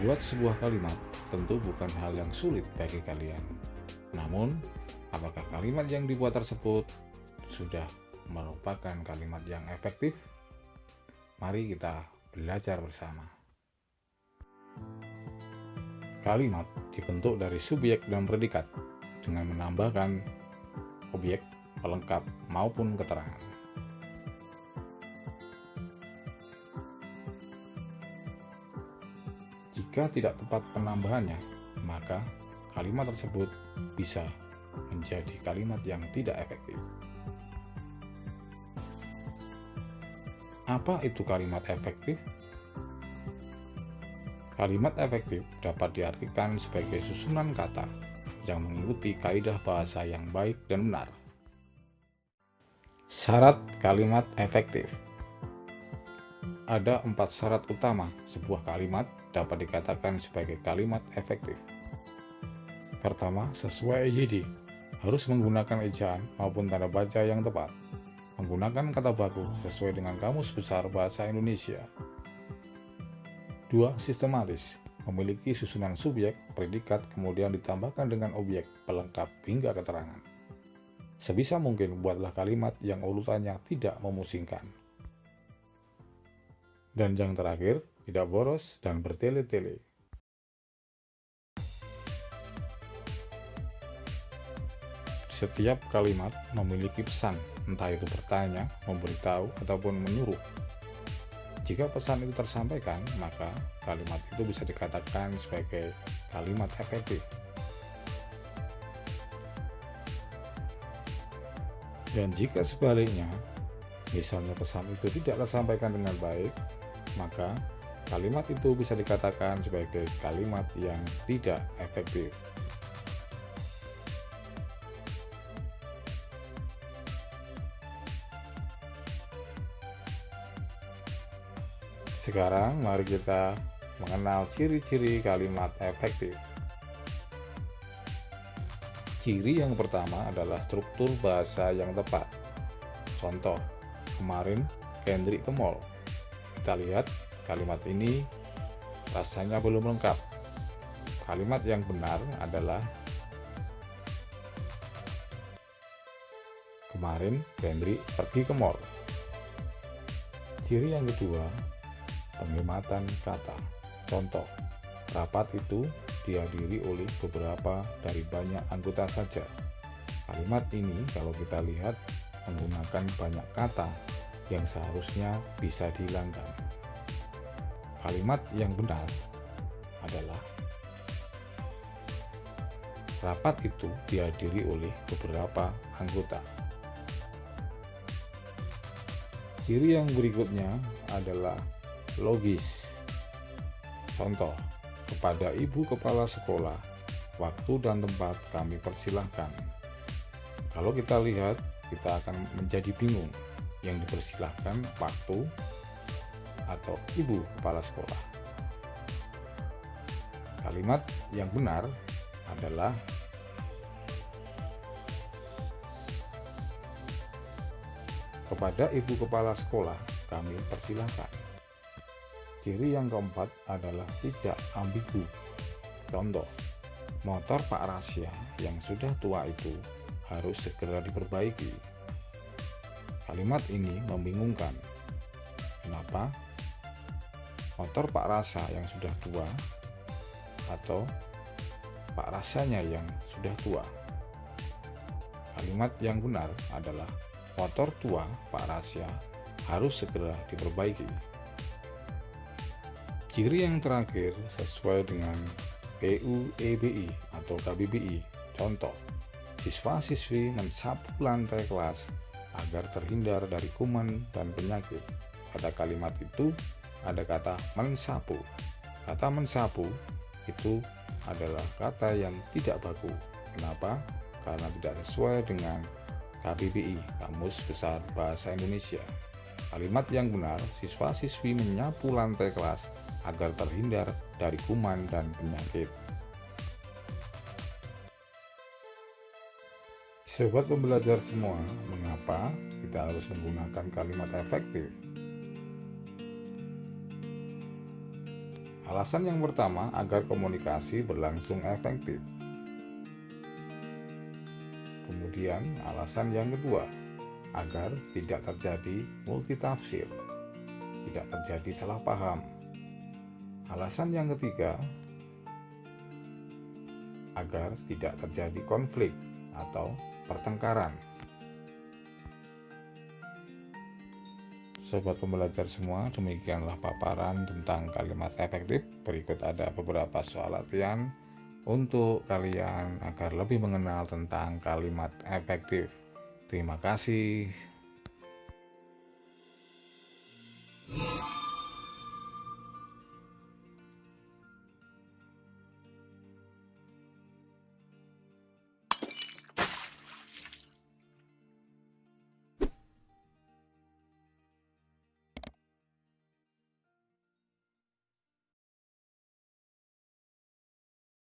Membuat sebuah kalimat tentu bukan hal yang sulit bagi kalian. Namun, apakah kalimat yang dibuat tersebut sudah merupakan kalimat yang efektif? Mari kita belajar bersama. Kalimat dibentuk dari subjek dan predikat dengan menambahkan objek, pelengkap, maupun keterangan. Jika tidak tepat penambahannya, maka kalimat tersebut bisa menjadi kalimat yang tidak efektif. Apa itu kalimat efektif? Kalimat efektif dapat diartikan sebagai susunan kata yang mengikuti kaidah bahasa yang baik dan benar. Syarat kalimat efektif. Ada 4 syarat utama sebuah kalimat dapat dikatakan sebagai kalimat efektif. Pertama, sesuai EYD. Harus menggunakan ejaan maupun tanda baca yang tepat. Menggunakan kata baku sesuai dengan Kamus Besar Bahasa Indonesia. 2. Sistematis. Memiliki susunan subjek, predikat, kemudian ditambahkan dengan objek, pelengkap, hingga keterangan. Sebisa mungkin buatlah kalimat yang urutannya tidak memusingkan. Dan yang terakhir, tidak boros dan bertele-tele. Setiap kalimat memiliki pesan, entah itu bertanya, memberitahu, ataupun menyuruh. Jika pesan itu tersampaikan, maka kalimat itu bisa dikatakan sebagai kalimat efektif. Dan jika sebaliknya, misalnya pesan itu tidak tersampaikan dengan baik, maka kalimat itu bisa dikatakan sebagai kalimat yang tidak efektif. Sekarang mari kita mengenal ciri-ciri kalimat efektif. Ciri yang pertama adalah struktur bahasa yang tepat. Contoh, kemarin Kendri ke mall. Kita lihat kalimat ini rasanya belum lengkap. Kalimat yang benar adalah kemarin Kendri pergi ke mall. Ciri yang kedua, penghematan kata. Contoh, rapat itu dihadiri oleh beberapa dari banyak anggota saja. Kalimat ini kalau kita lihat menggunakan banyak kata yang seharusnya bisa dihilangkan. Kalimat yang benar adalah rapat itu dihadiri oleh beberapa anggota. Ciri yang berikutnya adalah logis. Contoh, kepada Ibu Kepala Sekolah, waktu dan tempat kami persilahkan. Kalau kita lihat, kita akan menjadi bingung. Yang dipersilahkan waktu atau Ibu Kepala Sekolah. Kalimat yang benar adalah kepada Ibu Kepala Sekolah kami persilahkan. Ciri yang keempat adalah tidak ambigu. Contoh, motor Pak Rasya yang sudah tua itu harus segera diperbaiki. Kalimat ini membingungkan. Kenapa? Motor Pak Rasa yang sudah tua atau Pak Rasanya yang sudah tua? Kalimat yang benar adalah motor tua Pak Rasya harus segera diperbaiki. Ciri yang terakhir sesuai dengan PUEBI atau KBBI. Contoh, siswa-siswi mensapu lantai kelas agar terhindar dari kuman dan penyakit. Pada kalimat itu ada kata mensapu. Kata mensapu itu adalah kata yang tidak baku. Kenapa? Karena tidak sesuai dengan KBBI, Kamus Besar Bahasa Indonesia. Kalimat yang benar, siswa-siswi menyapu lantai kelas agar terhindar dari kuman dan penyakit. Sobat pembelajar semua, mengapa kita harus menggunakan kalimat efektif? Alasan yang pertama agar komunikasi berlangsung efektif. Kemudian alasan yang kedua, agar tidak terjadi multitafsir, tidak terjadi salah paham. Alasan yang ketiga, agar tidak terjadi konflik atau pertengkaran. Sobat pembelajar semua, demikianlah paparan tentang kalimat efektif. Berikut ada beberapa soal latihan untuk kalian agar lebih mengenal tentang kalimat efektif. Terima kasih.